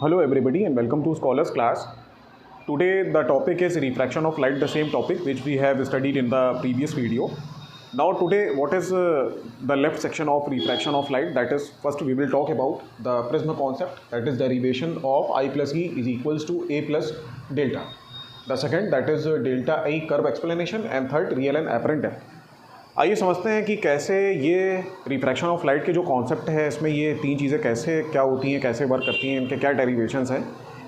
Hello everybody and welcome to Scholars class. Today the topic is refraction of light, the same topic which we have studied in the previous video. Now today what is the left section of refraction of light, that is first we will talk about the prism concept, that is derivation of I plus E is equals to A plus delta. The second that is delta I curve explanation and third real and apparent depth. आइए समझते हैं कि कैसे ये refraction of light के जो concept है इसमें ये तीन चीज़ें कैसे क्या होती हैं, कैसे वर्क करती हैं, इनके क्या डेरिवेशंस हैं,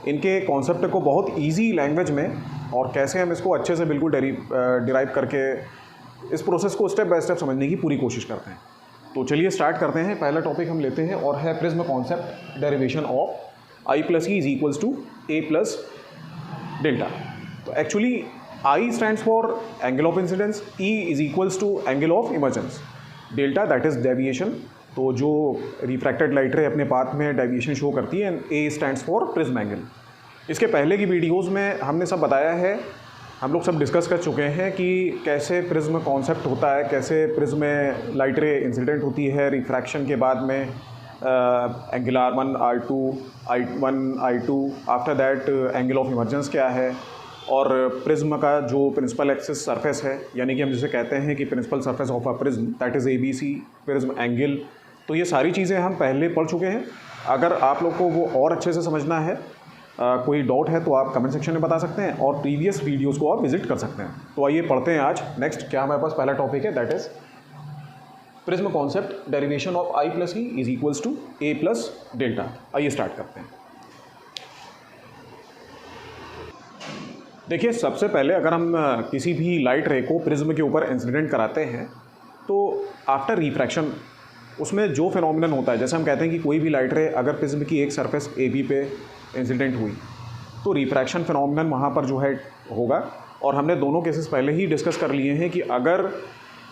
इनके कॉन्सेप्ट को बहुत इजी लैंग्वेज में और कैसे हम इसको अच्छे से बिल्कुल डिराइव करके इस प्रोसेस को स्टेप बाय स्टेप समझने की पूरी कोशिश करते हैं। तो चलिए स्टार्ट करते हैं। पहला टॉपिक हम लेते हैं और है prism concept, derivation of I plus E is equals to A plus delta. तो actually I stands for angle of incidence, E is equals to angle of emergence, delta that is deviation। तो जो refracted light रे अपने path में deviation show करती है, and A stands for prism angle. इसके पहले की वीडियोस में हमने सब बताया है, हम लोग सब डिस्कस कर चुके हैं कि कैसे प्रिज्म कॉन्सेप्ट होता है, कैसे प्रिज्म में लाइट रे इंसिडेंट होती है रिफ्रैक्शन के बाद में angle R1 R2 I1 I2, after that angle of emergence क्या है, और प्रिज्म का जो प्रिंसिपल एक्सिस सरफेस है, यानी कि हम जिसे कहते हैं कि principal surface of a prism that is ABC prism angle. तो ये सारी चीज़ें हम पहले पढ़ चुके हैं। अगर आप लोग को वो और अच्छे से समझना है, कोई डाउट है तो आप कमेंट सेक्शन में बता सकते हैं और प्रीवियस वीडियोस को आप विजिट कर सकते हैं। तो आइए पढ़ते हैं आज नेक्स्ट क्या हमारे पास पहला टॉपिक है, that is prism concept, derivation of I plus E is equals to A plus delta. आइए स्टार्ट करते हैं। देखिए, सबसे पहले अगर हम किसी भी लाइट रे को प्रिज्म के ऊपर इंसिडेंट कराते हैं तो आफ्टर रिफ्रैक्शन उसमें जो फिनोमिनन होता है, जैसे हम कहते हैं कि कोई भी लाइट रे अगर प्रिज्म की एक सरफेस AB पे इंसिडेंट हुई तो रिफ्रैक्शन फिनोमिनन वहाँ पर जो है होगा। और हमने दोनों केसेस पहले ही डिस्कस कर लिए हैं कि अगर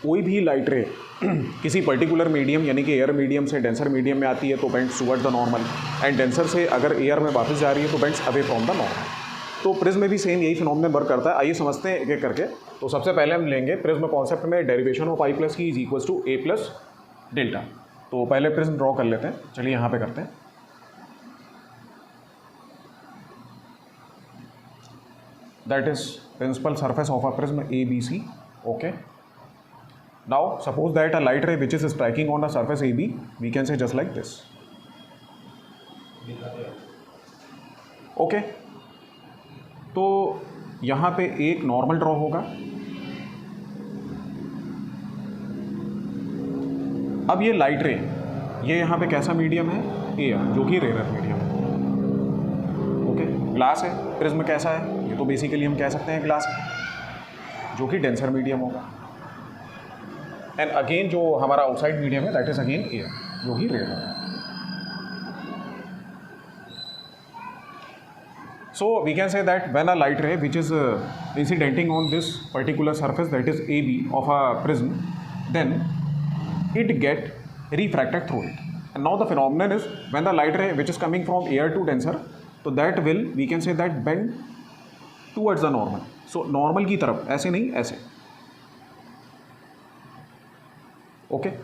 कोई भी लाइट रे किसी पर्टिकुलर मीडियम यानी कि एयर मीडियम से डेंसर मीडियम में आती है तो bends towards the normal, and denser से अगर एयर में वापस जा रही है तो bends away from the normal. तो प्रिज्म में भी सेम यही फिनोमिनन वर्क करता है। आइए समझते हैं एक एक करके। तो सबसे पहले हम लेंगे प्रिज्म कॉन्सेप्ट में derivation of I plus E is equals to A plus delta. तो पहले प्रिज्म ड्रॉ कर लेते हैं, चलिए यहाँ पे करते हैं। That is principal surface of a prism ABC। Okay, now suppose that a light ray which is striking on the surface AB, we can say just like this. Okay, तो यहाँ पे एक नॉर्मल ड्रॉ होगा। अब ये light रे, ये यहाँ पे कैसा मीडियम है, एयर, जो कि रेयर मीडियम है। ओके, ग्लास है, प्रिज्म कैसा है, ये तो बेसिकली हम कह सकते हैं ग्लास है, जो कि डेंसर मीडियम होगा। एंड अगेन जो हमारा आउटसाइड मीडियम है दैट इज अगेन एयर, जो कि रेयर है। So we can say that when a light ray which is incidenting on this particular surface that is AB of a prism, then it get refracted through it. And now the phenomenon is when the light ray which is coming from air to denser, so that will we can say that bend towards the normal. So normal की तरफ, ऐसे नहीं ऐसे। Okay.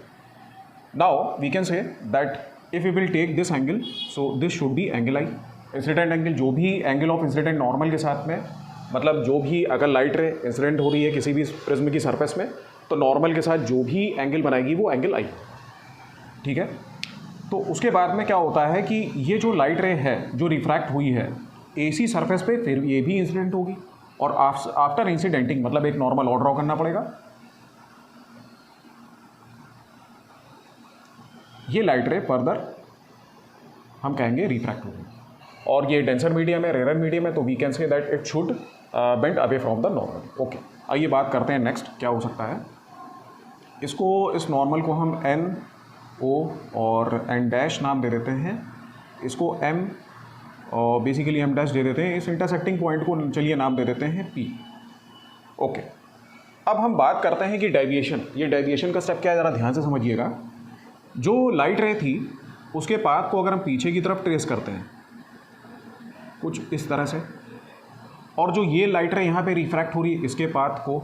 Now we can say that if we will take this angle, so this should be angle I। Incident angle, जो भी angle of incident normal के साथ में, मतलब जो भी अगर लाइट रे इंसिडेंट हो रही है किसी भी प्रिज्म की सरफेस में तो नॉर्मल के साथ जो भी एंगल बनाएगी वो एंगल आई। ठीक है, तो उसके बाद में क्या होता है कि ये जो लाइट रे है जो रिफ्रैक्ट हुई है AC सरफेस पे, फिर ये भी इंसिडेंट होगी और आफ्टर इंसिडेंटिंग मतलब एक नॉर्मल और ड्रॉ करना पड़ेगा। ये लाइट रे फर्दर हम कहेंगे रिफ्रैक्ट होगी, और ये डेंसर मीडियम है, रेयर मीडियम है, तो we can say that it should bend away from the normal. Okay, आइए बात करते हैं नेक्स्ट क्या हो सकता है। इसको, इस नॉर्मल को हम NO और N डैश नाम दे देते हैं, इसको M और बेसिकली M डैश दे देते हैं, इस इंटरसेक्टिंग पॉइंट को चलिए नाम दे देते हैं P। ओके, अब हम बात करते हैं कि डेविएशन, ये डेविएशन का स्टेप क्या है, ज़रा ध्यान से समझिएगा। जो लाइट रे थी उसके पाथ को अगर हम पीछे की तरफ ट्रेस करते हैं कुछ इस तरह से, और जो ये लाइट रे यहाँ पे रिफ्रैक्ट हो रही है इसके पाथ को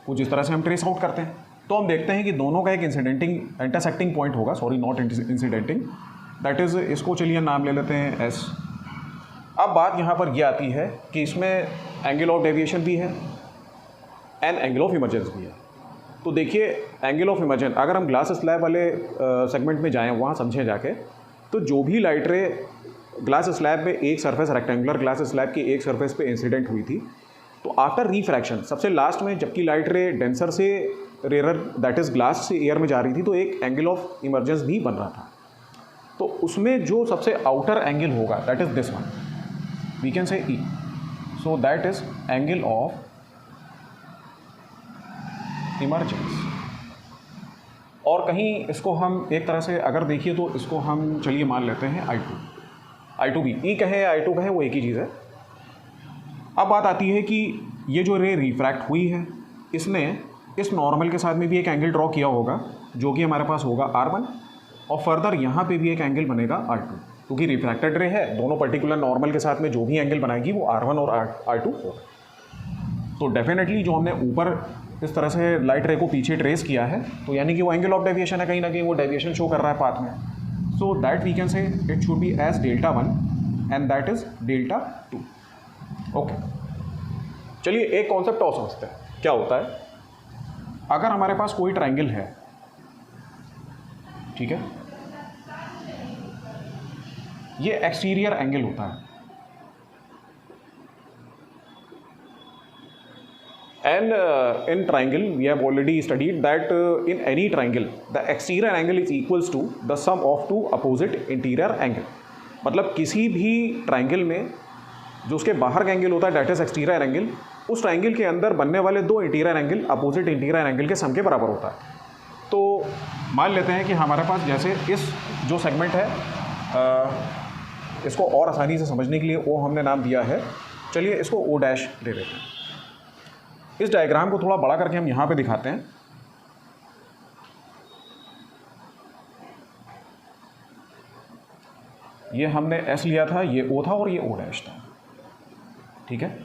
कुछ इस तरह से हम ट्रेस आउट करते हैं, तो हम देखते हैं कि दोनों का एक इंसिडेंटिंग इंटरसेक्टिंग पॉइंट होगा, सॉरी नॉट इंसिडेंटिंग, दैट इज़, इसको चलिए नाम ले लेते हैं एस। अब बात यहाँ पर यह आती है कि इसमें एंगल ऑफ डेविएशन भी है एंड एंगल ऑफ इमर्जेंस भी है। तो देखिए एंगल ऑफ इमर्जेंस, अगर हम ग्लास स्लैब वाले सेगमेंट में जाएँ, वहाँ समझें जाके, तो जो भी लाइट रे ग्लास स्लैब में एक सरफेस, रेक्टेंगुलर ग्लास स्लैब की एक सरफेस पे इंसिडेंट हुई थी, तो आफ्टर रिफ्रैक्शन सबसे लास्ट में जबकि लाइट रे डेंसर से रेयर, दैट इज़ ग्लास से एयर में जा रही थी, तो एक एंगल ऑफ इमर्जेंस भी बन रहा था। तो उसमें जो सबसे आउटर एंगल होगा that is this one, we can say E, so that is angle of emergence. और कहीं इसको हम एक तरह से अगर देखिए तो इसको हम चलिए मान लेते हैं I2 भी, ई कहें या I2 कहें वो एक ही चीज़ है। अब बात आती है कि ये जो रे रिफ्रैक्ट हुई है, इसने इस नॉर्मल के साथ में भी एक एंगल ड्रॉ किया होगा जो कि हमारे पास होगा R1, और फर्दर यहाँ पे भी एक एंगल बनेगा R2, क्योंकि रिफ्रैक्टेड रे है, दोनों पर्टिकुलर नॉर्मल के साथ में जो भी एंगल बनाएगी वो R1 और R2 होगा। तो डेफिनेटली जो हमने ऊपर इस तरह से लाइट रे को पीछे ट्रेस किया है, तो यानी कि वो एंगल ऑफ डेविएशन है, कहीं ना कहीं वो डेविएशन शो कर रहा है पाथ में। So that we can say it should be as Δ1 and that is Δ2। Okay, चलिए एक कॉन्सेप्ट और समझते हैं क्या होता है। अगर हमारे पास कोई ट्रायंगल है, ठीक है, ये एक्सटीरियर एंगल होता है, and in triangle we have already studied that in any triangle the exterior angle is equals to the sum of two opposite interior angle। मतलब किसी भी ट्रायंगल में जो उसके बाहर का एंगल होता है दैट इज एक्सटीरियर एंगल, उस ट्रायंगल के अंदर बनने वाले दो interior angle opposite interior angle के सम के बराबर होता है। तो मान लेते हैं कि हमारे पास जैसे इस जो सेगमेंट है, इसको और आसानी से समझने के लिए ओ हमने नाम दिया है, चलिए इसको O डैश दे देते हैं। इस डायग्राम को थोड़ा बड़ा करके हम यहाँ पे दिखाते हैं। ये हमने S लिया था, ये O था और ये O डैश था, ठीक है।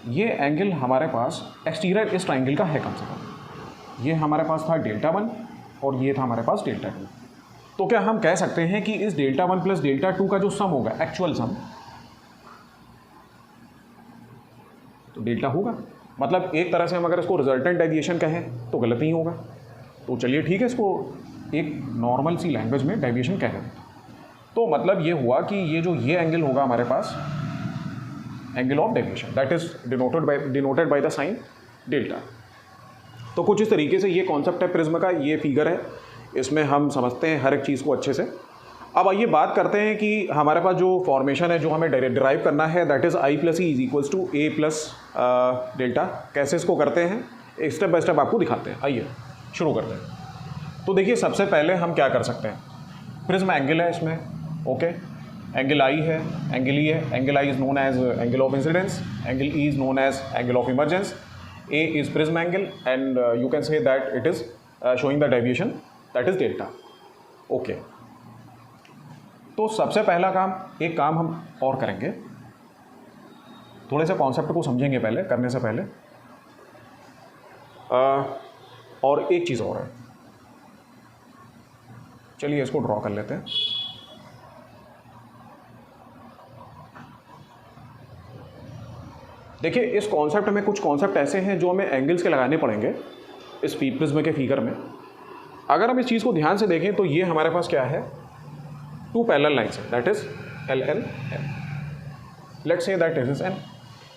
ये एंगल हमारे पास एक्सटीरियर इस ट्राइंगल का है कम से कम। ये हमारे पास था Δ1 और ये था हमारे पास Δ2। तो क्या हम कह सकते हैं कि इस Δ1 प्लस Δ2 का जो सम होगा, एक्चुअल सम, तो डेल्टा होगा। मतलब एक तरह से हम अगर इसको रिजल्टेंट डेविएशन कहें तो गलत नहीं होगा। तो चलिए ठीक है, इसको एक नॉर्मल सी लैंग्वेज में डेविएशन कह देते हैं। तो मतलब ये हुआ कि ये एंगल होगा हमारे पास angle of deviation, that is denoted by the sign delta. तो कुछ इस तरीके से ये कॉन्सेप्ट है प्रिज्म का, ये फिगर है, इसमें हम समझते हैं हर एक चीज़ को अच्छे से। अब आइए बात करते हैं कि हमारे पास जो फॉर्मेशन है जो हमें डिराइव करना है that is I plus E is equals to A plus delta. कैसे इसको करते हैं एक स्टेप बाय स्टेप आपको दिखाते हैं। आइए शुरू करते हैं। तो देखिए सबसे पहले हम क्या कर सकते हैं, प्रिज्म एंगल है इसमें, ओके, एंगल I है, एंगल E है। Angle I is known as angle of incidence, angle E is known as angle of emergence, A is prism angle and you can say that it is showing the deviation that is delta. Okay, तो सबसे पहला काम, एक काम हम और करेंगे, थोड़े से कॉन्सेप्ट को समझेंगे पहले करने से पहले। और एक चीज़ और है, चलिए इसको ड्रॉ कर लेते हैं। देखिए इस कॉन्सेप्ट में कुछ कॉन्सेप्ट ऐसे हैं जो हमें एंगल्स के लगाने पड़ेंगे इस प्रिज्म के फिगर में। अगर हम इस चीज़ को ध्यान से देखें तो ये हमारे पास क्या है, two parallel lines है, that is L N N. Let's say that this is N.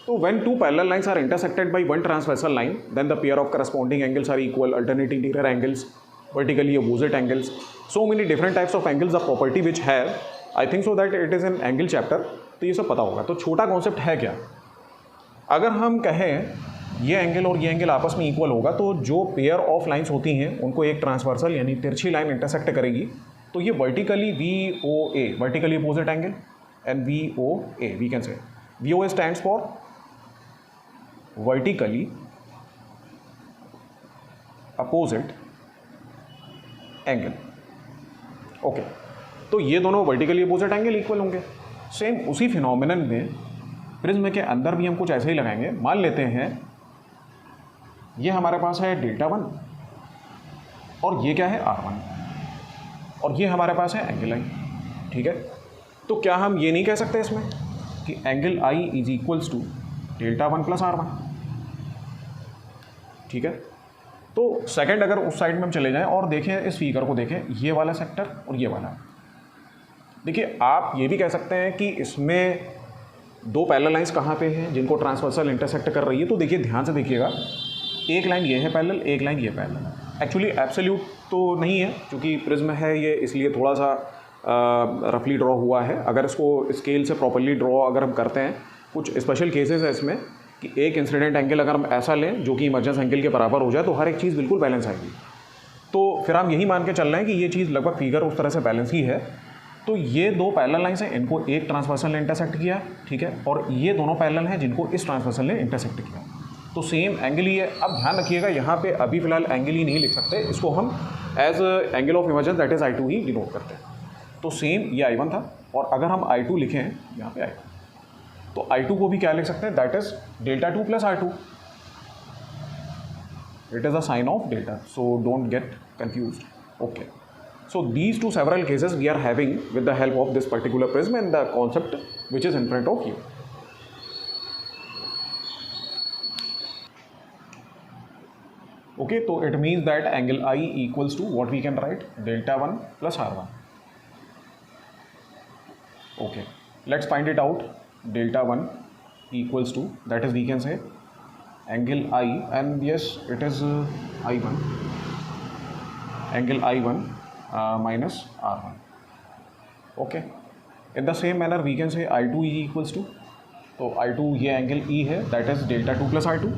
So when two parallel lines are intersected by one transversal line, then the pair of corresponding angles are equal, alternate interior angles, vertically opposite angles. So many different types of angles, the property which have, I think so that it is an angle chapter. तो ये सब पता होगा। तो छोटा concept है क्या, अगर हम कहें ये एंगल और ये एंगल आपस में इक्वल होगा तो जो पेयर ऑफ लाइन्स होती हैं उनको एक ट्रांसवर्सल यानी तिरछी लाइन इंटरसेक्ट करेगी, तो ये vertically VOA, vertically opposite angle, and VOA we can say VOA stands for vertically opposite angle. Okay, तो ये दोनों वर्टिकली अपोजिट एंगल इक्वल होंगे। सेम उसी फिनोमिनन में प्रिज्म के अंदर भी हम कुछ ऐसे ही लगाएंगे। मान लेते हैं ये हमारे पास है Δ1 और ये क्या है R1। और ये हमारे पास है एंगल आई, ठीक है। तो क्या हम ये नहीं कह सकते इसमें कि angle I is equals to delta one plus R one, ठीक है। तो सेकंड अगर उस साइड में हम चले जाएं और देखें इस फिगर को, देखें ये वाला सेक्टर और ये वाला, देखिए आप ये भी कह सकते हैं कि इसमें दो पैरेलल लाइंस कहाँ पे हैं जिनको ट्रांसवर्सल इंटरसेक्ट कर रही है। तो देखिए ध्यान से देखिएगा, एक लाइन ये है पैरेलल, एक लाइन ये पैरेलल। एक्चुअली एब्सोल्यूट तो नहीं है क्योंकि प्रिज्म है ये, इसलिए थोड़ा सा रफली ड्रॉ हुआ है। अगर इसको स्केल से प्रॉपरली ड्रॉ अगर हम करते हैं, कुछ स्पेशल केसेस है इसमें कि एक इंसिडेंट एंगल अगर हम ऐसा लें जो कि इमर्जेंस एंगल के बराबर हो जाए तो हर एक चीज़ बिल्कुल बैलेंस आएगी। तो फिर हम यही मान के चल रहे हैं कि ये चीज़ लगभग फिगर उस तरह से बैलेंस ही है। तो ये दो पैरेलल लाइंस हैं, इनको एक ट्रांसवर्सल ने इंटरसेक्ट किया, ठीक है, और ये दोनों पैरेलल हैं जिनको इस ट्रांसवर्सल ने इंटरसेक्ट किया। तो सेम एंगल ही है। अब ध्यान रखिएगा यहाँ पे अभी फिलहाल एंगल ही नहीं लिख सकते, इसको हम as angle of emergence that is I2 ही डिनोट करते हैं। तो सेम ये I1 था, और अगर हम I2 लिखें यहाँ पे I2, तो I2 को भी क्या लिख सकते हैं, that is delta 2 plus R2, it is a sign of delta, so don't get confused, okay. So these two several cases we are having with the help of this particular prism and the concept which is in front of you. Okay, so it means that angle I equals to what we can write, delta 1 plus R1. Okay, let's find it out. Delta 1 equals to, that is we can say angle I, and yes it is I1, angle I1 minus R1. Okay, in the same manner we can say I2 is equals to, तो I2 ये angle E है, that is delta 2 plus R2.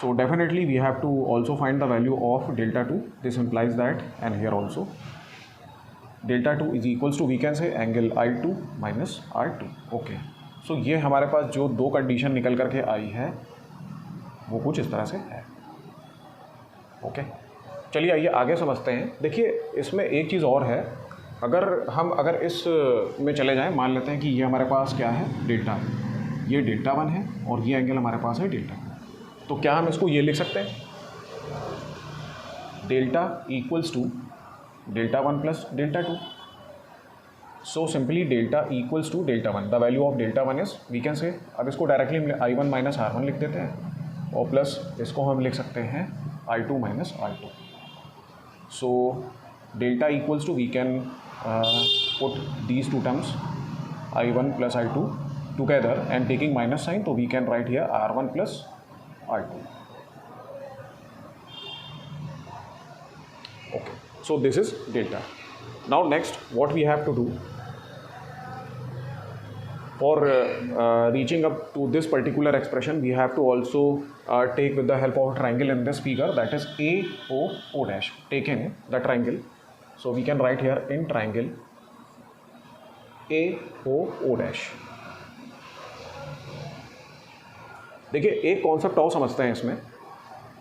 So definitely we have to also find the value of delta 2. This implies that, and here also delta 2 is equals to we can say angle I2 minus R2. Okay, so ये हमारे पास जो दो condition निकल करके आई है वो कुछ इस तरह से है। ओके, चलिए आइए आगे समझते हैं। देखिए इसमें एक चीज़ और है, अगर इस में चले जाएं, मान लेते हैं कि ये हमारे पास क्या है, डेल्टा है, ये डेल्टा 1 है और ये एंगल हमारे पास है डेल्टा 2। तो क्या हम इसको ये लिख सकते हैं, delta equals to delta 1 plus delta 2। So simply delta equals to delta 1, the value of delta 1 is we can say, अब इसको डायरेक्टली I1 माइनस R1 लिख देते हैं, और प्लस इसको हम लिख सकते हैं I2 minus R2. So delta equals to, we can put these two terms I1 plus I2 together and taking minus sign, so we can write here R1 plus R2. Okay, so this is delta. Now next what we have to do for reaching up to this particular expression, we have to also take with the help of a triangle in this figure, that is AOO dash, taking the triangle. So we can write here in triangle AOO dash. देखिए एक concept और समझते हैं इसमें।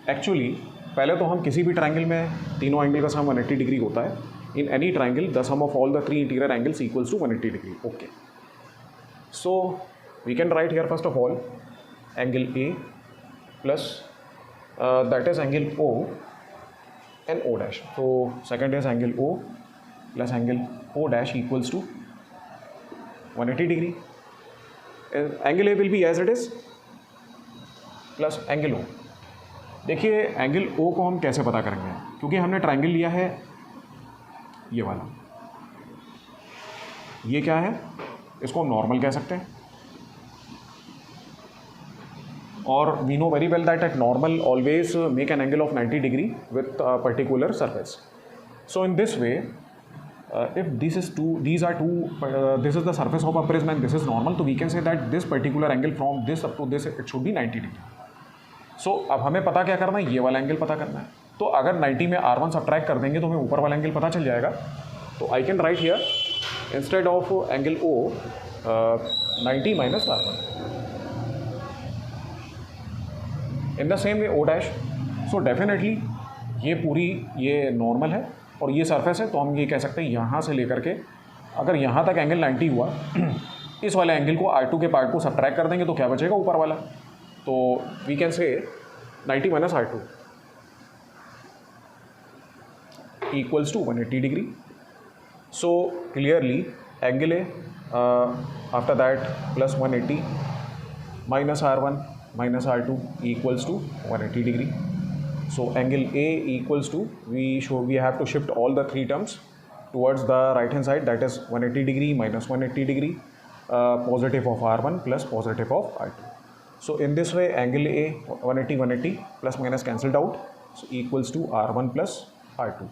Actually पहले तो हम किसी भी ट्राइंगल में तीनों एंगल का सम 180 डिग्री होता है। In any triangle the sum of all the three interior angles equals to 180 degree. Okay, so we can write here first of all angle A plus that is angle O and O dash. So second is angle O plus angle O dash equals to 180 degree. Angle A will be as it is plus angle O. देखिए angle O को हम कैसे पता करेंगे, क्योंकि हमने triangle लिया है ये वाला, ये क्या है, इसको हम नॉर्मल कह सकते हैं, और we know very well that at normal always make an angle of 90 degree with particular surface. So in this way if this is these are two this is the surface of a prism and this is normal, so we can say that this particular angle from this up to this it should be 90 degree. So अब हमें पता क्या करना है, ये वाला angle पता करना है. तो अगर 90 में R1 सब्ट्रैक्ट कर देंगे तो हमें ऊपर वाला एंगल पता चल जाएगा. तो आई can write here instead of angle O 90 minus R1 in the same way O dash. So definitely ये पूरी ये नॉर्मल है और ये सरफेस है, तो हम ये कह सकते हैं यहाँ से लेकर के अगर यहाँ तक एंगल 90 हुआ इस वाले एंगल को R2 के पार्ट को सब्ट्रैक्ट कर देंगे तो क्या बचेगा ऊपर वाला. तो we can say 90 minus R2. equals to 180 degree. So clearly angle A after that plus 180 minus R1 minus R2 equals to 180 degree. So angle A equals to, we have to shift all the three terms towards the right hand side, that is 180 degree minus 180 degree, positive of R1 plus positive of R2. So in this way angle A 180 plus minus cancelled out, so equals to R1 plus R2.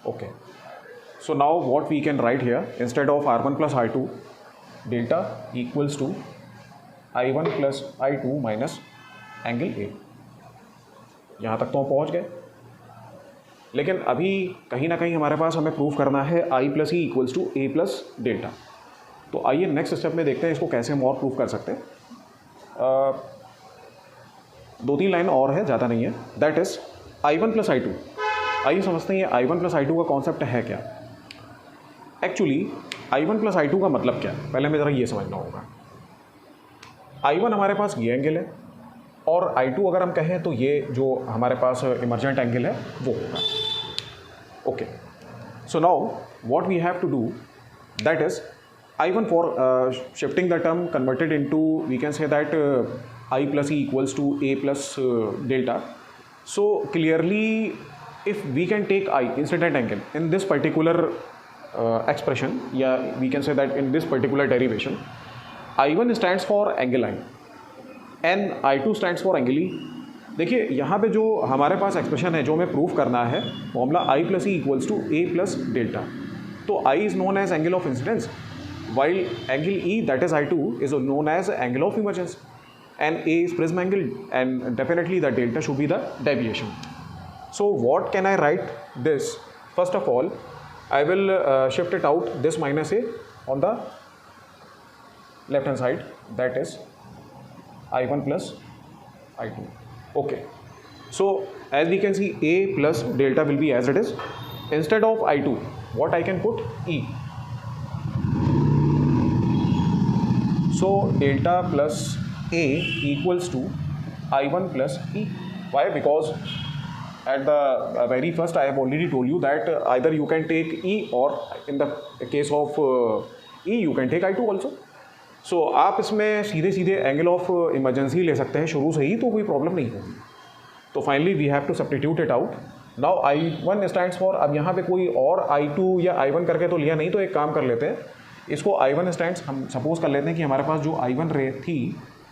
Okay, so now what we can write here, instead of R1 plus R2, delta equals to I1 plus I2 minus angle A. यहाँ तक तो हम पहुँच गए, लेकिन अभी कहीं ना कहीं हमारे पास हमें प्रूफ करना है I plus E equals to A plus delta. तो आइए नेक्स्ट स्टेप में देखते हैं इसको कैसे हम और प्रूफ कर सकते हैं. 2-3 लाइन और है, ज़्यादा नहीं है. That is I1 plus I2. आइए समझते हैं ये I1 प्लस I2 का कॉन्सेप्ट है क्या. एक्चुअली I1 प्लस I2 का मतलब क्या है, पहले हमें ज़रा ये समझना होगा. I1 हमारे पास ये एंगल है और I2 अगर हम कहें तो ये जो हमारे पास इमर्जेंट एंगल है वो होगा. Okay, so now what we have to do, that is I1 for shifting the term converted into, we can say that I plus E equals to A plus delta. So clearly if we can take I, incident angle, in this particular expression, yeah, we can say that in this particular derivation, I1 stands for angle I and I2 stands for angle E. देखिए यहाँ पे जो हमारे पास expression है, जो हमें proof करना है, formula I plus E equals to A plus delta. तो I is known as angle of incidence, while angle E, that is I2, is known as angle of emergence, and A is prism angle, and definitely the delta should be the deviation. So what can I write this? First of all, I will shift it out, this minus A on the left hand side, that is I1 plus I2. Okay, so as we can see, A plus delta will be as it is. Instead of I2, what I can put? E. So delta plus A equals to I1 plus E. Why? Because at the very first I have already told you that either you can take E, or in the case of E you can take I2 also. So आप इसमें सीधे सीधे angle of emergency ले सकते हैं शुरू से ही, तो कोई प्रॉब्लम नहीं होगी. तो finally we have to substitute it out. Now I1 stands for, अब यहाँ पे कोई और I2 या I1 करके तो लिया नहीं, तो एक काम कर लेते हैं, इसको I1 स्टैंड्स हम सपोज कर लेते हैं कि हमारे पास जो I1 रे थी,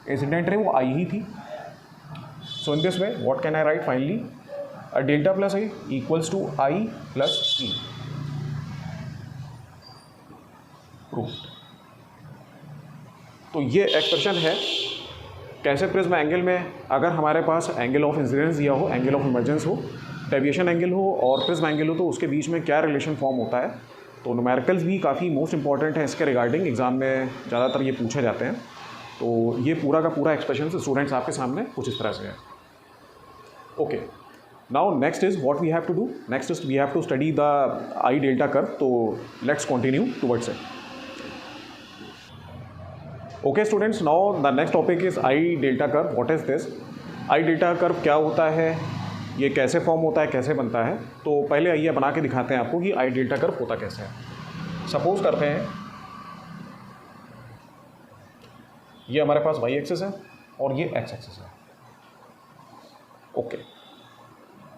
इंसिडेंट रे, वो I ही थी. So in this way what can I write finally, delta plus A equals to I plus E. Proved. तो ये एक्सप्रेशन है कैसे प्रिज्म एंगल में अगर हमारे पास एंगल ऑफ इंसिडेंस दिया हो, एंगल ऑफ इमर्जेंस हो, डेविएशन एंगल हो और प्रिज्म एंगल हो, तो उसके बीच में क्या रिलेशन फॉर्म होता है. तो न्यूमेरिकल्स भी काफ़ी मोस्ट इंपॉर्टेंट है इसके रिगार्डिंग, एग्जाम में ज़्यादातर ये पूछे जाते हैं. तो ये पूरा का पूरा एक्सप्रेशन स्टूडेंट्स आपके सामने कुछ इस तरह से है. Okay, now next is what we have to do. Next is we have to study the I delta curve. तो let's continue towards it. Okay students, now the next topic is I delta curve. What is this? I delta curve क्या होता है, ये कैसे form होता है, कैसे बनता है. तो पहले आइए बना के दिखाते हैं आपको कि आई डेल्टा कर्व होता कैसे है. सपोज करते हैं ये हमारे पास वाई एक्सिस है और ये एक्स एक्सिस है. ओके,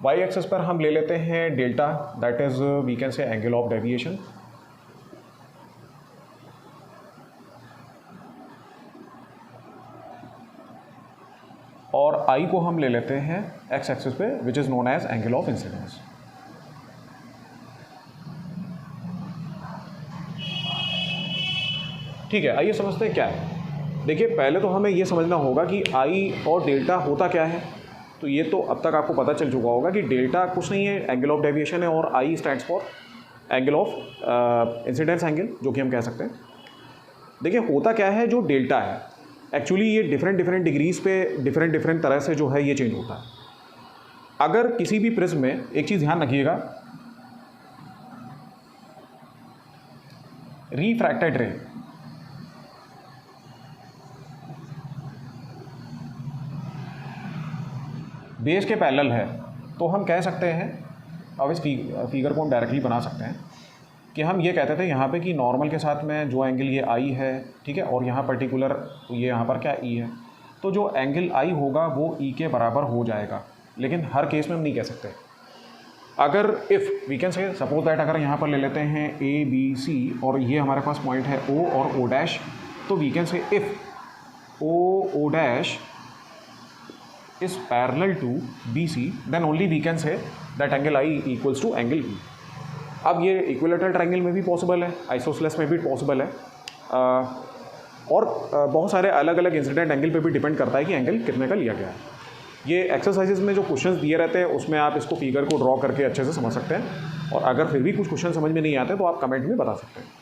वाई एक्सिस पर हम ले लेते हैं delta, that is we can say angle of deviation. और आई को हम ले लेते हैं एक्स एक्सिस पे, which is known as angle of incidence. ठीक है, आइए समझते हैं क्या है. देखिए पहले तो हमें ये समझना होगा कि आई और डेल्टा होता क्या है. तो ये तो अब तक आपको पता चल चुका होगा कि डेल्टा कुछ नहीं है, एंगल ऑफ डेविएशन है, और आई stands for angle of incidence angle, जो कि हम कह सकते हैं. देखिए होता क्या है जो डेल्टा है, एक्चुअली ये डिफरेंट डिग्रीज पे डिफरेंट तरह से जो है ये चेंज होता है. अगर किसी भी प्रिज्म में एक चीज़ ध्यान रखिएगा, रिफ्रैक्टेड रे बेस के पैरेलल है, तो हम कह सकते हैं अब इस फिगर को हम डायरेक्टली बना सकते हैं कि हम ये कहते थे यहाँ पे कि नॉर्मल के साथ में जो एंगल ये आई है, ठीक है, और यहाँ पर्टिकुलर ये यहाँ पर क्या ई है, तो जो एंगल आई होगा वो ई के बराबर हो जाएगा। लेकिन हर केस में हम नहीं कह सकते। अगर if we can say suppose that अगर यहाँ पर ले लेते हैं ए बी सी और ये हमारे पास पॉइंट है ओ और ओ डैश, तो we can say if O dash is parallel to BC, then only we can say that angle I equals to angle E। अब ये इक्विलेटरल ट्रायंगल में भी पॉसिबल है, आइसोसेलेस में भी पॉसिबल है, और बहुत सारे अलग अलग इंसिडेंट एंगल पे भी डिपेंड करता है कि एंगल कितने का लिया गया है। ये एक्सरसाइजेज में जो क्वेश्चंस दिए रहते हैं उसमें आप इसको फिगर को ड्रॉ करके अच्छे से समझ सकते हैं, और अगर फिर भी कुछ क्वेश्चन समझ में नहीं आते तो आप कमेंट में बता सकते हैं।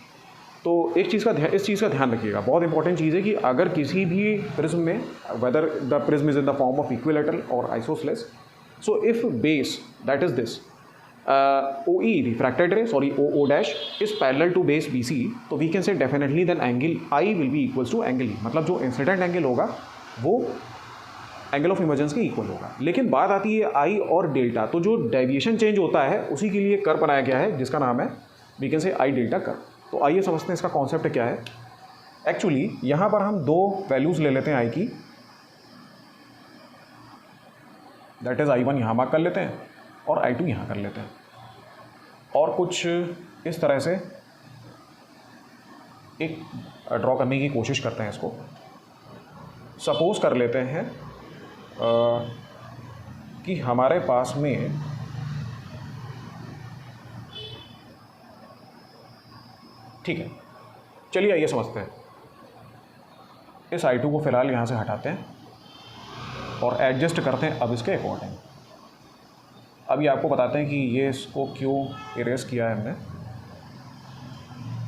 तो एक चीज़ का इस चीज़ का ध्यान रखिएगा, बहुत इंपॉर्टेंट चीज़ है कि अगर किसी भी प्रिज्म में whether the prism is in the form of equilateral और isosceles, so if base that is this O E refracted ray O dash is parallel to base B C, तो we can say definitely then angle I will be equals to angle E. मतलब जो incident angle होगा वो angle of emergence के equal होगा। लेकिन बात आती है आई और डेल्टा, तो जो डेविएशन चेंज होता है उसी के लिए कर्व बनाया गया है जिसका नाम है वी कैन से आई डेल्टा कर्व। तो आइए समझते हैं इसका कॉन्सेप्ट क्या है। एक्चुअली यहाँ पर हम दो वैल्यूज़ ले लेते हैं आई की, दैट इज़ I1 यहाँ मार्क कर लेते हैं और I2 यहाँ कर लेते हैं, और कुछ इस तरह से एक ड्रॉ करने की कोशिश करते हैं इसको। सपोज कर लेते हैं कि हमारे पास में ठीक है, चलिए आइए समझते हैं। इस I2 को फिलहाल यहाँ से हटाते हैं और एडजस्ट करते हैं अब इसके अकॉर्डिंग। अभी आपको बताते हैं कि ये इसको क्यों इरेज किया है हमने।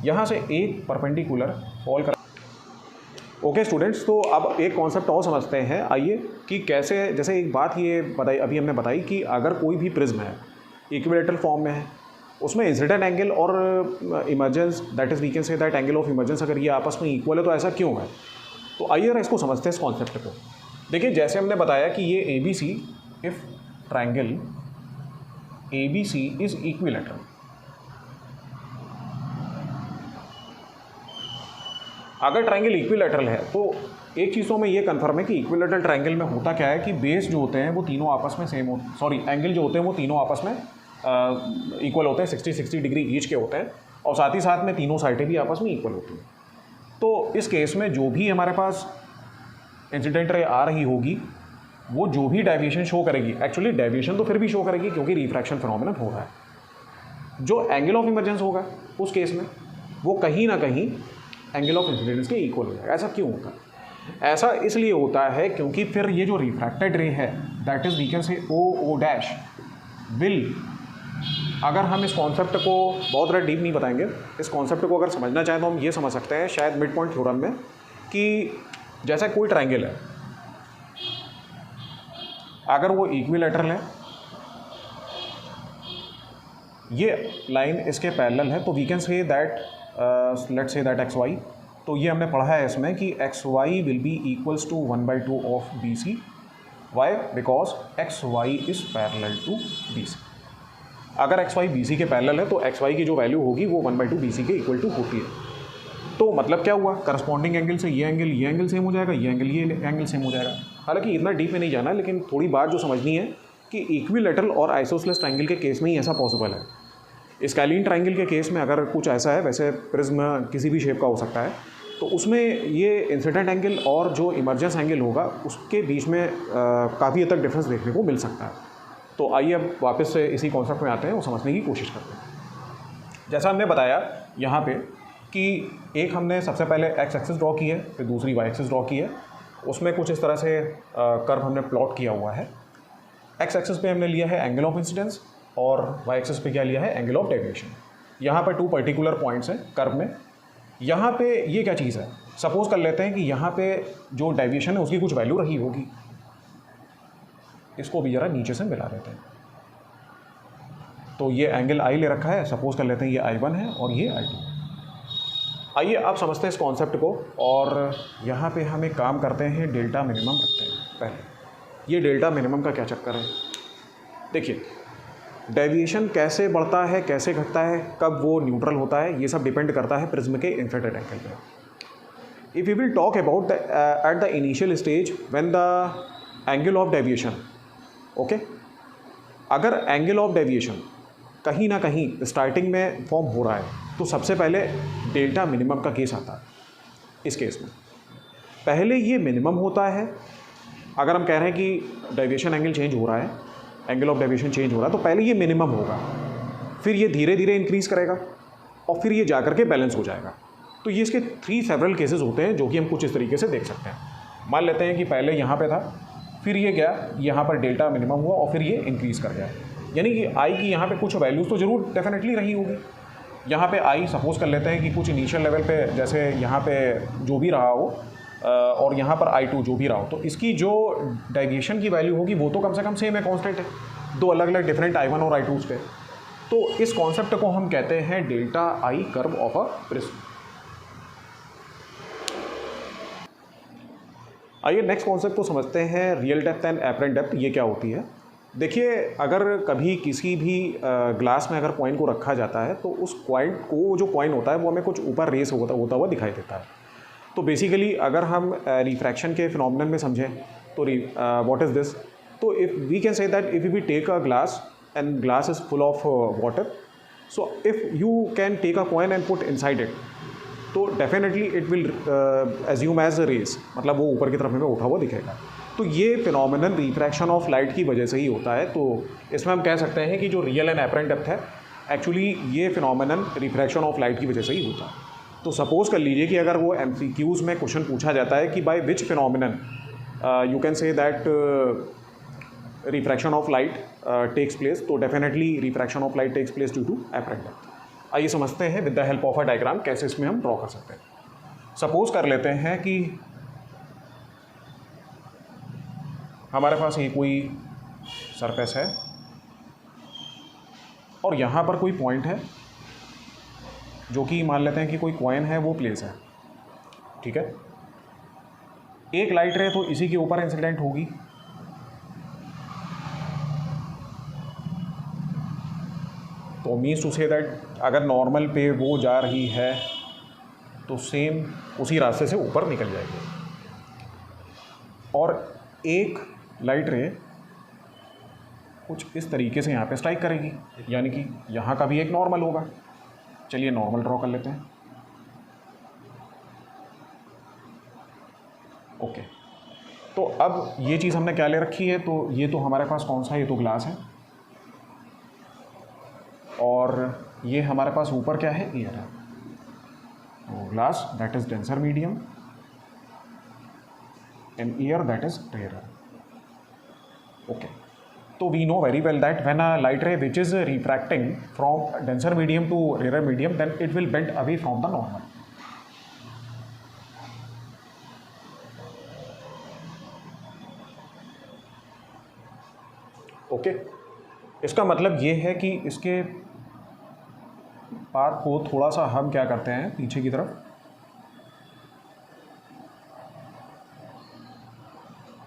यहाँ से एक परपेंडिकुलर फॉल कर। ओके स्टूडेंट्स, तो अब एक कॉन्सेप्ट और समझते हैं आइए कि कैसे, जैसे एक बात ये बताई अभी हमने बताई कि अगर कोई भी प्रिज्म है इक्विलेटरल फॉर्म में है, उसमें इंसिडेंट एंगल और emergence that is we can say that angle of emergence अगर ये आपस में इक्वल है तो ऐसा क्यों है। तो आइए जरा इसको समझते हैं इस कॉन्सेप्ट को। देखिए जैसे हमने बताया कि ये A B C, if triangle A B C is equilateral, अगर ट्रायंगल इक्विलेटरल है तो एक चीज़ तो हमें ये कंफर्म है कि इक्विलेटरल ट्रायंगल में होता क्या है कि बेस जो होते हैं वो तीनों आपस में सेम एंगल जो होते हैं वो तीनों आपस में इक्वल होते हैं, 60 डिग्री ईच के होते हैं, और साथ ही साथ में तीनों साइडें भी आपस में इक्वल होती हैं। तो इस केस में जो भी हमारे पास इंसिडेंट रे आ रही होगी वो जो भी डेविएशन शो करेगी, एक्चुअली डेविएशन तो फिर भी शो करेगी क्योंकि रिफ्रैक्शन फिनोमेनन हो रहा है। जो एंगल ऑफ इमर्जेंस होगा उस केस में वो कहीं ना कहीं एंगल ऑफ इंसिडेंस के इक्वल हो जाएगा। ऐसा क्यों होता है? ऐसा इसलिए होता है क्योंकि फिर ये जो रिफ्रैक्टेड रे है दैट इज वी कैन से ओ डैश विल, अगर हम इस कॉन्सेप्ट को बहुत ज़्यादा डीप नहीं बताएंगे, इस कॉन्सेप्ट को अगर समझना चाहें तो हम ये समझ सकते हैं शायद मिड पॉइंट थ्योरम में कि जैसा कोई ट्रायंगल है अगर वो इक्विलेटरल है, ये लाइन इसके पैरेलल है, तो we can say that let's say that X Y, तो ये हमने पढ़ा है इसमें कि X Y will be equals to 1/2 of B C. Why? Because X Y is parallel to B C. अगर एक्स वाई बी सी के parallel है तो एक्स वाई की जो वैल्यू होगी वो 1/2 बी सी के इक्वल टू होती है। तो मतलब क्या हुआ, करस्पॉन्डिंग एंगल से ये एंगल सेम हो जाएगा, ये एंगल सेम हो जाएगा। हालांकि इतना डीप में नहीं जाना, लेकिन थोड़ी बात जो समझनी है कि इक्विलेटरल और आइसोसेलेस ट्रायंगल के केस में ही ऐसा पॉसिबल है। स्केलिन ट्रायंगल के केस में अगर कुछ ऐसा है, वैसे प्रिज्म किसी भी शेप का हो सकता है, तो उसमें ये इंसिडेंट एंगल और जो इमर्जेंस एंगल होगा उसके बीच में काफ़ी हद तक डिफरेंस देखने को मिल सकता है। तो आइए अब वापस से इसी कॉन्सेप्ट में आते हैं और समझने की कोशिश करते हैं। जैसा हमने बताया यहाँ पे कि एक हमने सबसे पहले एक्स एक्सिस ड्रॉ की है, फिर दूसरी वाई एक्सिस ड्रॉ की है, उसमें कुछ इस तरह से कर्व हमने प्लॉट किया हुआ है। एक्स एक्सिस पे हमने लिया है एंगल ऑफ इंसिडेंस और वाई एक्सिस पे क्या लिया है, एंगल ऑफ डेविएशन। यहाँ पर 2 पर्टिकुलर पॉइंट्स हैं कर्व में। यहाँ पे ये क्या चीज़ है, सपोज कर लेते हैं कि यहाँ पे जो डेविएशन है उसकी कुछ वैल्यू रही होगी, इसको भी ज़रा नीचे से मिला देते हैं। तो ये एंगल आई ले रखा है, सपोज कर लेते हैं ये I1 है और ये I2। आइए अब समझते हैं इस कॉन्सेप्ट को, और यहाँ पे हम एक काम करते हैं, डेल्टा मिनिमम रखते हैं। पहले ये डेल्टा मिनिमम का क्या चक्कर है, देखिए डेविएशन कैसे बढ़ता है, कैसे घटता है, कब वो न्यूट्रल होता है, ये सब डिपेंड करता है प्रिज्म के इंफ्रारेड एंगल पे। If we will talk about at the initial stage when the angle of deviation, okay, अगर एंगल ऑफ डेविएशन कहीं ना कहीं स्टार्टिंग में फॉर्म हो रहा है तो सबसे पहले डेल्टा मिनिमम का केस आता है। इस केस में पहले ये मिनिमम होता है। अगर हम कह रहे हैं कि डेविएशन एंगल चेंज हो रहा है, एंगल ऑफ डेविएशन चेंज हो रहा है, तो पहले ये मिनिमम होगा, फिर ये धीरे धीरे इंक्रीज़ करेगा और फिर ये जाकर के बैलेंस हो जाएगा। तो ये इसके 3 सेवरल केसेस होते हैं जो कि हम कुछ इस तरीके से देख सकते हैं। मान लेते हैं कि पहले यहाँ पे था, फिर ये गया, यहाँ पर डेल्टा मिनिमम हुआ और फिर ये इंक्रीज़ कर गया। यानी कि आई की यहाँ पे कुछ वैल्यूज़ तो ज़रूर डेफिनेटली रही होगी। यहाँ पे आई सपोज़ कर लेते हैं कि कुछ इनिशियल लेवल पे जैसे यहाँ पे जो भी रहा हो और यहाँ पर I2 जो भी रहा हो, तो इसकी जो डेविएशन की वैल्यू होगी वो तो कम से कम सेम है, कांस्टेंट है, दो अलग अलग डिफरेंट I1 और I2s पे। तो इस कॉन्सेप्ट को हम कहते हैं delta I curve of a prism. आइए नेक्स्ट कॉन्सेप्ट को समझते हैं, real depth and apparent depth ये क्या होती है। देखिए, अगर कभी किसी भी ग्लास में अगर कॉइन को रखा जाता है तो उस कॉइन को, जो कॉइन होता है वो हमें कुछ ऊपर रेस होता हुआ दिखाई देता है। तो बेसिकली अगर हम रिफ्रैक्शन के फिनोमेनन में समझें तो व्हाट इज़ दिस, तो if we can say that if we take a glass and glass is full of water, so if you can take a coin and put inside it, तो definitely it will assume as a race, मतलब वो ऊपर की तरफ हमें उठा हुआ दिखेगा। तो ये फिनोमेनन रिफ्रैक्शन ऑफ लाइट की वजह से ही होता है। तो इसमें हम कह सकते हैं कि जो रियल एंड एपरेंट डेप्थ है, एक्चुअली ये फिनोमेनन रिफ्रैक्शन ऑफ लाइट की वजह से ही होता है। तो सपोज़ कर लीजिए कि अगर वो MCQs में क्वेश्चन पूछा जाता है कि by which phenomenon you can say that refraction of light takes place, तो definitely refraction of light takes place due to apparent depth. आइए समझते हैं with the help of a diagram कैसे इसमें हम ड्रॉ कर सकते हैं। सपोज़ कर लेते हैं कि हमारे पास ये कोई सरफेस है और यहाँ पर कोई पॉइंट है जो कि मान लेते हैं कि कोई कॉइन है, वो प्लेस है, ठीक है। एक लाइट रे तो इसी के ऊपर इंसिडेंट होगी, तो मीन्स टू से दैट अगर नॉर्मल पे वो जा रही है तो सेम उसी रास्ते से ऊपर निकल जाएगी। और एक लाइट रे कुछ इस तरीके से यहाँ पे स्ट्राइक करेगी, यानी कि यहाँ का भी एक नॉर्मल होगा। चलिए नॉर्मल ड्रॉ कर लेते हैं। ओके, तो अब ये चीज़ हमने क्या ले रखी है, तो ये तो हमारे पास कौन सा, ये तो ग्लास है और ये हमारे पास ऊपर क्या है, एयर है। तो glass that is denser medium and air that is rare. Okay, तो we know very well that when a light ray which is refracting from denser medium to rarer medium, then it will bend away from the normal. Okay, इसका मतलब ये है कि इसके path को थोड़ा सा हम क्या करते हैं, पीछे की तरफ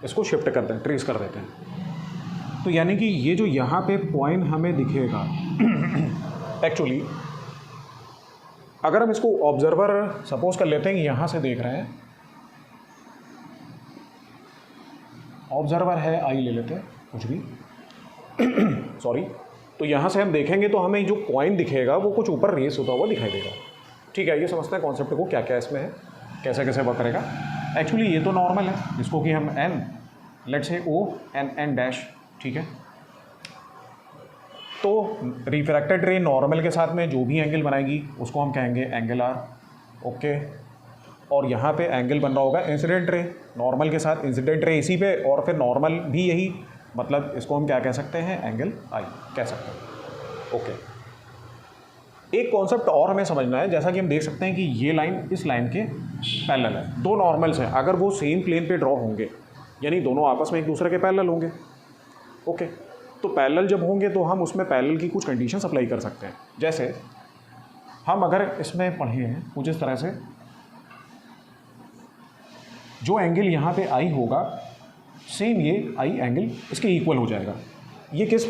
इसको शिफ्ट करते हैं, ट्रेस कर देते हैं। तो यानी कि ये जो यहाँ पे पॉइंट हमें दिखेगा, एक्चुअली अगर हम इसको ऑब्जर्वर सपोज कर लेते हैं कि यहाँ से देख रहे हैं, ऑब्जर्वर है, आई ले लेते हैं कुछ भी सॉरी, तो यहाँ से हम देखेंगे तो हमें जो पॉइंट दिखेगा वो कुछ ऊपर रेस होता हुआ दिखाई देगा। ठीक है, ये समझते हैं कॉन्सेप्ट को, क्या क्या इसमें है, कैसे कैसे वर्क करेगा। एक्चुअली ये तो नॉर्मल है, जिसको कि हम एन लेट से ओ एन डैश, ठीक है। तो रिफ्रैक्टेड रे नॉर्मल के साथ में जो भी एंगल बनाएगी उसको हम कहेंगे एंगल आर, ओके। और यहाँ पे एंगल बन रहा होगा इंसिडेंट रे, नॉर्मल के साथ इंसिडेंट रे इसी पे, और फिर नॉर्मल भी यही, मतलब इसको हम क्या कह सकते हैं, एंगल आई कह सकते हैं, ओके। एक कॉन्सेप्ट और हमें समझना है, जैसा कि हम देख सकते हैं कि ये लाइन इस लाइन के पैरेलल है, दो नॉर्मल्स हैं, अगर वो सेम प्लेन पे ड्रॉ होंगे यानी दोनों आपस में एक दूसरे के पैरेलल होंगे, ओके। तो पैरेलल जब होंगे तो हम उसमें पैरेलल की कुछ कंडीशंस अप्लाई कर सकते हैं। जैसे हम अगर इसमें पढ़े हैं कुछ इस तरह से, जो एंगल यहाँ पे आई होगा सेम ये आई एंगल इसके इक्वल हो जाएगा। ये किस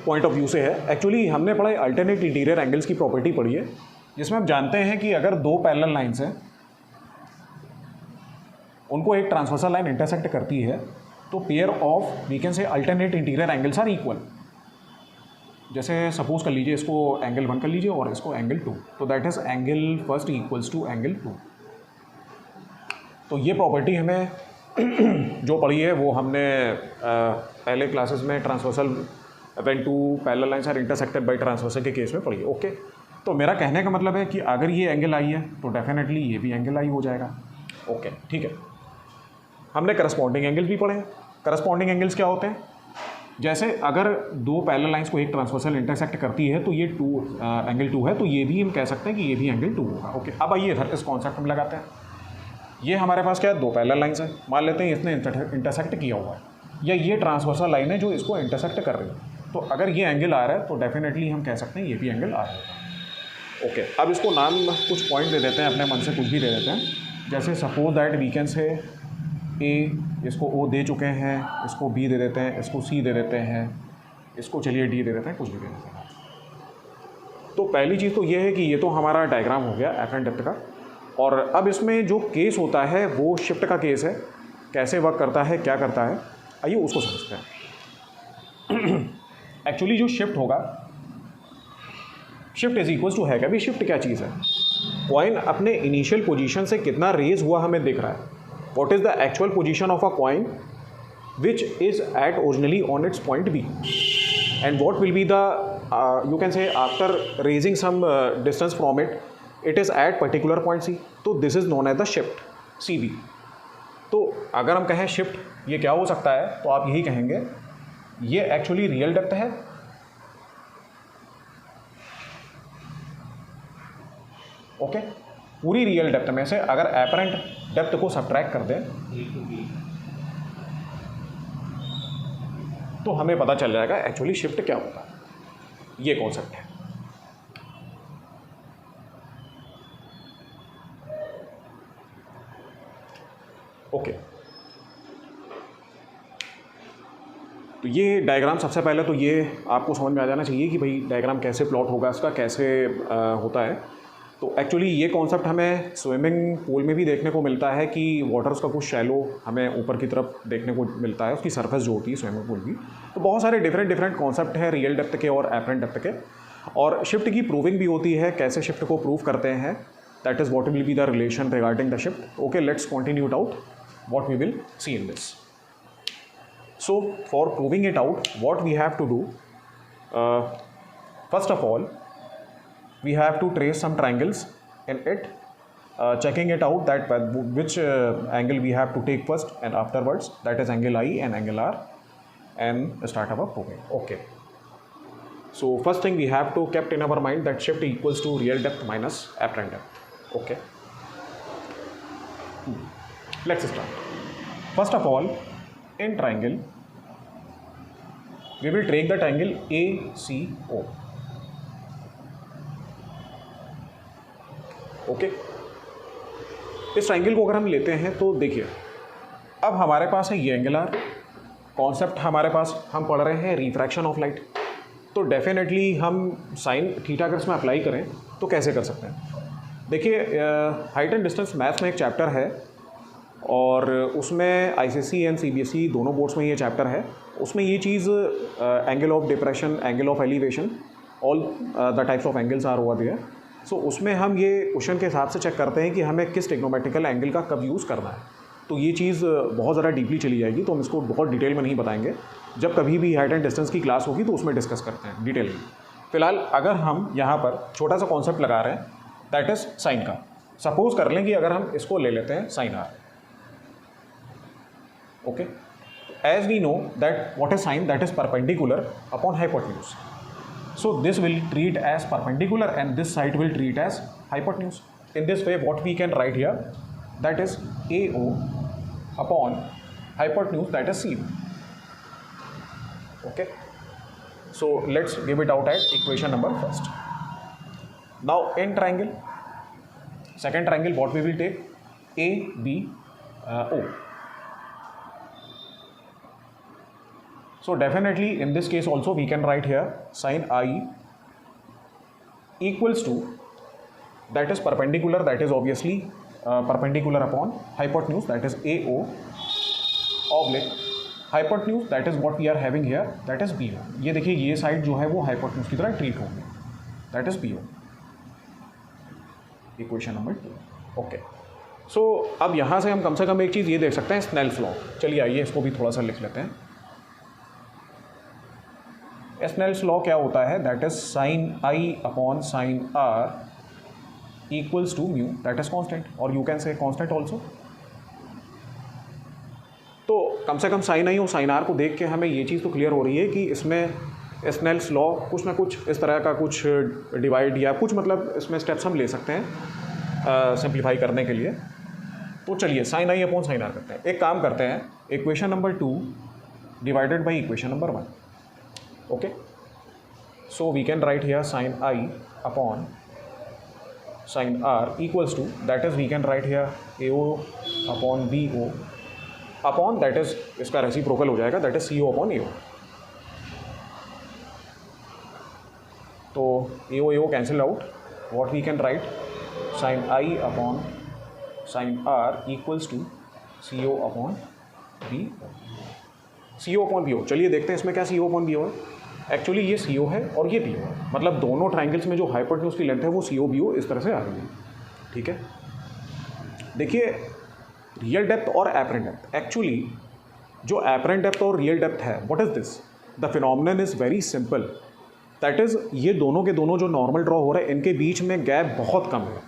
पॉइंट ऑफ व्यू से है। एक्चुअली हमने पढ़ा अल्टरनेट इंटीरियर एंगल्स की प्रॉपर्टी पढ़ी है, जिसमें हम जानते हैं कि अगर दो पैरेलल लाइंस हैं, उनको एक ट्रांसवर्सल लाइन इंटरसेक्ट करती है, तो pair of we can say alternate interior angles are equal. जैसे सपोज कर लीजिए इसको एंगल 1 कर लीजिए और इसको एंगल 2, तो that is angle first equals to angle 2। तो ये प्रॉपर्टी हमें जो पढ़ी है वो हमने पहले क्लासेस में transversal when two parallel lines are intersected by transversal के केस में पढ़ी है। ओके, तो मेरा कहने का मतलब है कि अगर ये एंगल आई है तो डेफिनेटली ये भी एंगल आई हो जाएगा। ओके, ठीक है। हमने करस्पॉन्डिंग एंगल भी पढ़े हैं। करस्पॉन्डिंग एंगल्स क्या होते हैं? जैसे अगर दो पैरेलल लाइंस को एक ट्रांसवर्सल इंटरसेक्ट करती है तो ये एंगल 2 है, तो ये भी हम कह सकते हैं कि ये भी एंगल 2 होगा। ओके, अब आइए इधर इस कॉन्सेप्ट में लगाते हैं। ये हमारे पास क्या है, दो पैरेलल लाइंस है। मान लेते हैं इसने इंटरसेक्ट किया हुआ है, या ये ट्रांसवर्सल लाइन है जो इसको इंटरसेक्ट कर रही है। तो अगर ये एंगल आ रहा है तो डेफिनेटली हम कह सकते हैं ये भी एंगल आ रहा है। ओके, अब इसको नाम कुछ पॉइंट दे देते हैं, अपने मन से कुछ भी दे देते हैं। जैसे सपोज दैट वी कैन से ए, इसको ओ दे चुके हैं, इसको बी दे देते हैं, इसको सी दे देते हैं, इसको चलिए डी दे देते हैं, कुछ भी दे देते हैं। तो पहली चीज़ तो ये है कि ये तो हमारा डायग्राम हो गया एफ एंड डेप्थ का। और अब इसमें जो केस होता है वो शिफ्ट का केस है। कैसे वर्क करता है, क्या करता है, आइए उसको समझते हैं। एक्चुअली जो शिफ्ट होगा, शिफ्ट इज इक्वल्स टू है क्या? अभी शिफ्ट क्या चीज़ है? कॉइन अपने इनिशियल पोजीशन से कितना रेज हुआ हमें दिख रहा है। What is the actual position of a coin which is at originally on its point B, and what will be the you can say after raising some distance from it, it is at particular point C. तो this is known as the shift C B. तो अगर हम कहें shift ये क्या हो सकता है, तो आप यही कहेंगे ये एक्चुअली रियल डेप्थ है, ओके। पूरी रियल डेप्थ में से अगर एपरेंट डेप्थ को सब्ट्रैक्ट कर दें तो हमें पता चल जाएगा एक्चुअली शिफ्ट क्या होता है। ये कॉन्सेप्ट है। ओके, तो ये डायग्राम सबसे पहले तो ये आपको समझ में आ जाना चाहिए कि भाई डायग्राम कैसे प्लॉट होगा, इसका कैसे होता है। तो एक्चुअली ये कॉन्सेप्ट हमें स्विमिंग पूल में भी देखने को मिलता है कि वाटर उसका कुछ शैलो हमें ऊपर की तरफ देखने को मिलता है, उसकी सरफेस जो होती है स्विमिंग पूल की। तो बहुत सारे डिफरेंट कॉन्सेप्ट हैं रियल डेप्थ के और एपरेंट डेप्थ के। और शिफ्ट की प्रूविंग भी होती है, कैसे शिफ्ट को प्रूव करते हैं, that is what will be the relation regarding the shift. Okay, let's continue it out what we will see in this. So for proving it out, what we have to do, first of all we have to trace some triangles in it, checking it out that which angle we have to take first and afterwards, that is angle I and angle R, and start our proving. Okay, so first thing we have to kept in our mind that shift equals to real depth minus apparent depth. Okay, let's start. First of all, in triangle we will take the triangle ACO. Okay, इस triangle को अगर हम लेते हैं तो देखिए अब हमारे पास है ये एंगल आर। कॉन्सेप्ट हमारे पास हम पढ़ रहे हैं रिफ्रैक्शन ऑफ लाइट। तो डेफिनेटली हम साइन थीटा अगर इसमें अप्लाई करें तो कैसे कर सकते हैं? देखिए हाइट एंड डिस्टेंस मैथ्स में एक चैप्टर है और उसमें आईसीएसई एंड सीबीएसई दोनों बोर्ड्स में ये चैप्टर है। उसमें ये चीज़ angle of depression, angle of elevation, all the types of angles are over there. So उसमें हम ये क्वेश्चन के हिसाब से चेक करते हैं कि हमें किस ट्रिग्नोमेट्रिकल एंगल का कब यूज़ करना है। तो ये चीज़ बहुत ज़्यादा डीपली चली जाएगी, तो हम इसको बहुत डिटेल में नहीं बताएंगे। जब कभी भी हाइट एंड डिस्टेंस की क्लास होगी तो उसमें डिस्कस करते हैं डिटेल में। फिलहाल अगर हम यहाँ पर छोटा सा कॉन्सेप्ट लगा रहे हैं दैट इज़ साइन का। सपोज कर लें कि अगर हम इसको ले लेते हैं sine R. Okay, as we know that what is sine, that is perpendicular upon hypotenuse. So this will treat as perpendicular and this side will treat as hypotenuse. In this way what we can write here, that is AO upon hypotenuse, that is CB. Okay, so let's give it out at equation number first. Now in triangle, second triangle, what we will take? ABO. So definitely in this case also we can write here sin I equals to, that is perpendicular, that is obviously perpendicular upon hypotenuse, that is AO, oblique hypotenuse, that is what we are having here, that is BO. ये देखिए ये side जो है वो hypotenuse की तरह treat होगी, that is BO. Equation number 2. Okay, so अब यहाँ से हम कम से कम एक चीज़ ये देख सकते हैं, स्नेल्स लॉ. चलिए आइए इसको भी थोड़ा सा लिख लेते हैं. स्नेल्स लॉ क्या होता है, that is sine I upon sine R equals to mu, that is constant, और you can say constant also. तो कम से कम साइन आई और साइन आर को देख के हमें ये चीज़ तो क्लियर हो रही है कि इसमें स्नेल्स लॉ कुछ ना कुछ इस तरह का कुछ डिवाइड या कुछ मतलब इसमें स्टेप्स हम ले सकते हैं सिंप्लीफाई करने के लिए. तो चलिए sine I upon sine R करते हैं. एक काम करते हैं, equation number 2 divided by equation number 1. Okay, so we can write here sine I upon sine R equals to, that is we can write here A O upon B O upon, that is इसका reciprocal हो जाएगा, that is C O upon A O. तो A O cancel out, what we can right sign I upon sine R equals to C O upon B O, C O upon B O. चलिए देखते हैं इसमें क्या सी O upon B ओ है. Actually ये सी ओ है और ये बी ओ है, मतलब दोनों ट्राइंगल्स में जो हाइपोटेन्यूज की लेंथ है वो सी ओ बी ओ इस तरह से आ रही है. ठीक है, देखिए रियल डेप्थ और एपरेंट डेप्थ. एक्चुअली जो एपरेंट डेप्थ और रियल डेप्थ है, what is this, the phenomenon is very simple, that is ये दोनों के दोनों जो नॉर्मल ड्रॉ हो रहे हैं इनके बीच में गैप बहुत कम है,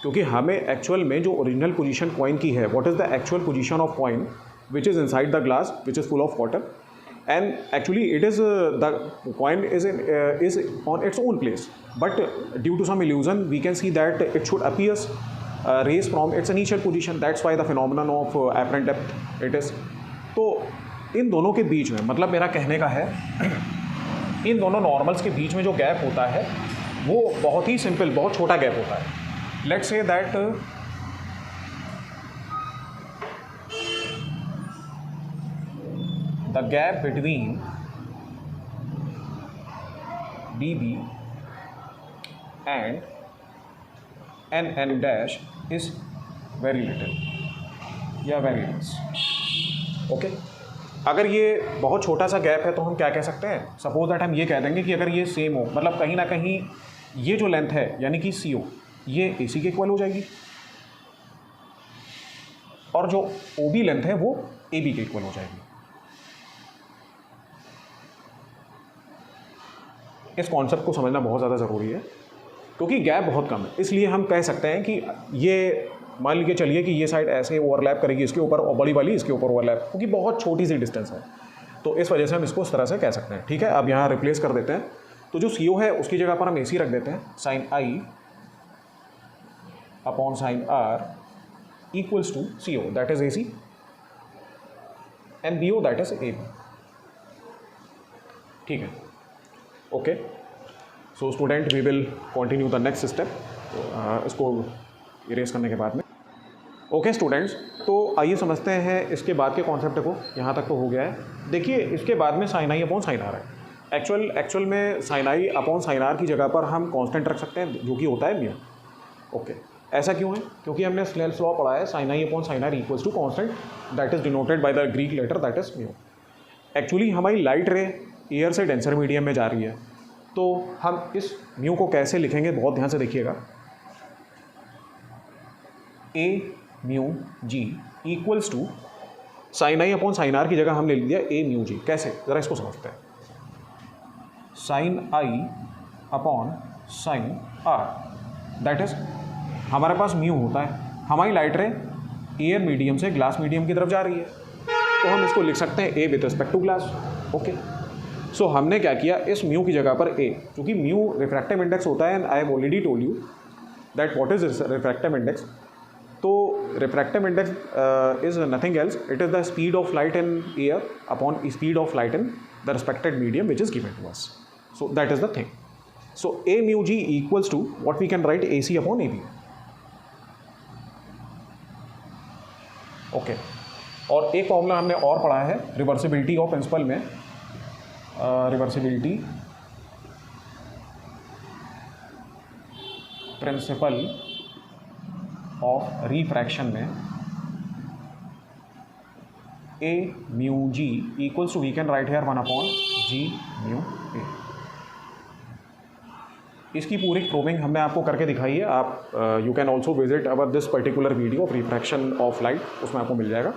क्योंकि हमें एक्चुअल में जो ओरिजिनल पोजीशन कॉइन की है, what is the actual position of coin which is inside the glass which is full of water, and actually it is the coin is on its own place, but due to some illusion we can see that it should appears raised from its initial position. That's why the phenomenon of apparent depth it is. तो इन दोनों के बीच में, मतलब मेरा कहने का है इन दोनों नॉर्मल्स के बीच में जो गैप होता है वो बहुत ही सिंपल, बहुत छोटा गैप होता है. Let's say that the gap between DB and N dash is very little या very less. ओके, अगर ये बहुत छोटा सा गैप है तो हम क्या कह सकते हैं, सपोज दैट हम ये कह देंगे कि अगर ये सेम हो, मतलब कहीं ना कहीं ये जो लेंथ है यानी कि सी ओ ये ए सी के इक्वल हो जाएगी और जो ओ बी लेंथ है वो ए बी के इक्वल हो जाएगी. इस कॉन्सेप्ट को समझना बहुत ज़्यादा ज़रूरी है क्योंकि गैप बहुत कम है. इसलिए हम कह सकते हैं कि ये मान लीजिए चलिए कि ये साइड ऐसे ओवरलैप करेगी इसके ऊपर और बड़ी वाली इसके ऊपर ओवरलैप, क्योंकि बहुत छोटी सी डिस्टेंस है, तो इस वजह से हम इसको इस तरह से कह सकते हैं. ठीक है, अब यहाँ रिप्लेस कर देते हैं. तो जो सी ओ है उसकी जगह पर हम ए सी रख देते हैं, sine I upon sine R equals to C O, that is A C, and B O that is A B. ठीक है, okay. So student we will continue the next step, इसको इरेज करने के बाद में. ओके स्टूडेंट्स, तो आइए समझते हैं इसके बाद के कॉन्सेप्ट को. यहाँ तक तो हो गया है. देखिए इसके बाद में sine I upon sine R है. एक्चुअल में sine I upon sine R की जगह पर हम कांस्टेंट रख सकते हैं जो कि होता है म्यू. ओके, ऐसा क्यों है, क्योंकि हमने स्नेल्स लॉ पढ़ा है, sine I upon sine R equals to constant that is denoted by the Greek letter that is mu. Actually हमारी लाइट रे एयर से डेंसर मीडियम में जा रही है, तो हम इस म्यू को कैसे लिखेंगे बहुत ध्यान से देखिएगा. A mu G equals to sine I upon sine R की जगह हमने लिख दिया ए म्यू जी. कैसे, ज़रा इसको समझते हैं. Sine I upon sine R that is हमारे पास म्यू होता है, हमारी लाइट रे एयर मीडियम से ग्लास मीडियम की तरफ जा रही है, तो हम इसको लिख सकते हैं A with respect to glass. Okay, so हमने क्या किया, इस म्यू की जगह पर ए, क्योंकि म्यू रिफ्रैक्टिव इंडेक्स होता है and I have already told you that what is refractive index. तो refractive index is nothing else, it is the speed of light in air upon speed of light in the respected medium which is given to us. So that is the thing. So A mu G equals to what we can write A C upon A B. Okay, और एक formula हमने और पढ़ा है reversibility of principle में, reversibility principle of refraction में A mu G equals to, we can write here 1/g mu A. इसकी पूरी प्रूविंग हमने आपको करके दिखाई है। आप you can also visit our this particular video of refraction of light, उसमें आपको मिल जाएगा।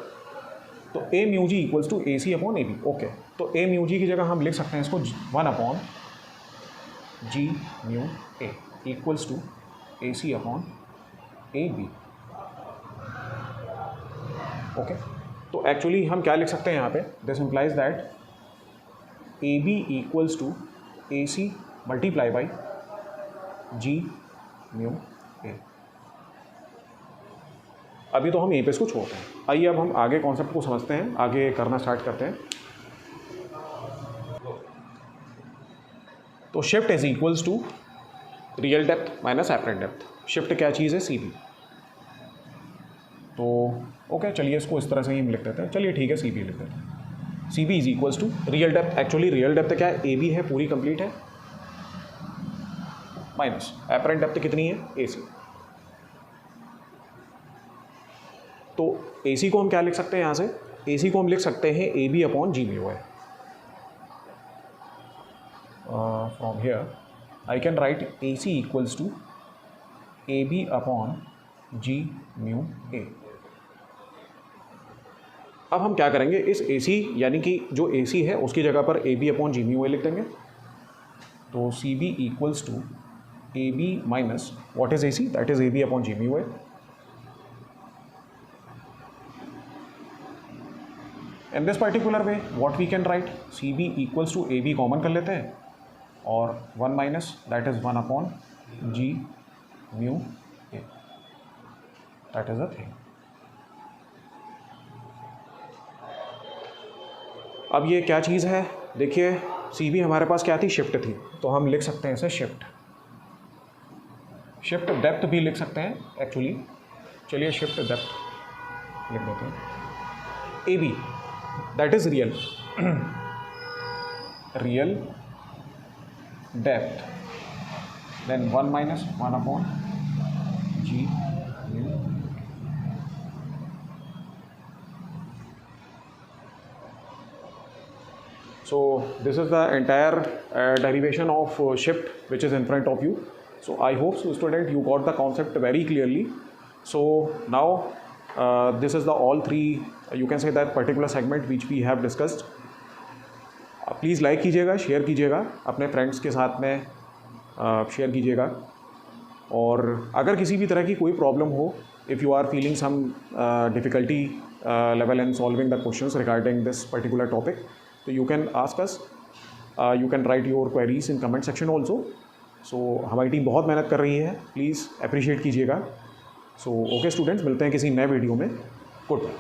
तो A mu G equals to A C upon A B. Okay, तो ए म्यू जी की जगह हम लिख सकते हैं इसको 1/g mu a equals to A C upon A B. Okay, तो एक्चुअली हम क्या लिख सकते हैं यहाँ पे, this implies that a b equals to A c multiply by g mu a. अभी तो हम ए पे इसको छोड़ते हैं। आइए अब हम आगे कॉन्सेप्ट को समझते हैं, आगे करना स्टार्ट करते हैं। तो shift is equals to real depth minus apparent depth. Shift क्या चीज़ है, सी बी। तो ओके, चलिए इसको इस तरह से ही लिख देते हैं। चलिए ठीक है, सी बी लिख देते हैं। C B is equals to real depth, actually real depth क्या है, ए बी है, पूरी कंप्लीट है, माइनस एपरेंट डेप्थ कितनी है, ए सी। तो ए सी को हम क्या लिख सकते हैं यहाँ से, ए सी को हम लिख सकते हैं ए बी अपॉन जी म्यू है। From here I can write A c equals to a b upon ji mu a. अब हम क्या करेंगे, इस ए सी यानी कि जो ए सी है उसकी जगह पर a b upon ji mu a लिख देंगे। तो c b equals to a b minus what is A c, that is A b upon ji mu a. In this particular way what we can write, c b equals to a b common कर लेते हैं और 1 minus that is 1 upon ji mu a, that is a thing. अब ये क्या चीज़ है, देखिए सी बी हमारे पास क्या थी, शिफ्ट थी, तो हम लिख सकते हैं इसे शिफ्ट। शिफ्ट डेप्थ भी लिख सकते हैं एक्चुअली। चलिए शिफ्ट डेप्थ लिख देते हैं। ए B that is real real depth, then 1 minus 1 upon ji mu. So this is the entire derivation of shift which is in front of you. So I hope so student you got the concept very clearly. So now this is the all three you can say that particular segment which we have discussed. Please like कीजिएगा, share कीजिएगा, अपने friends के साथ में share कीजिएगा। और अगर किसी भी तरह की कोई प्रॉब्लम हो, if you are feeling some difficulty level in solving the questions regarding this particular topic, तो you can ask us, you can write your queries in comment section also. So हमारी टीम बहुत मेहनत कर रही है, please appreciate कीजिएगा। So okay students, मिलते हैं किसी नए वीडियो में। Good bye.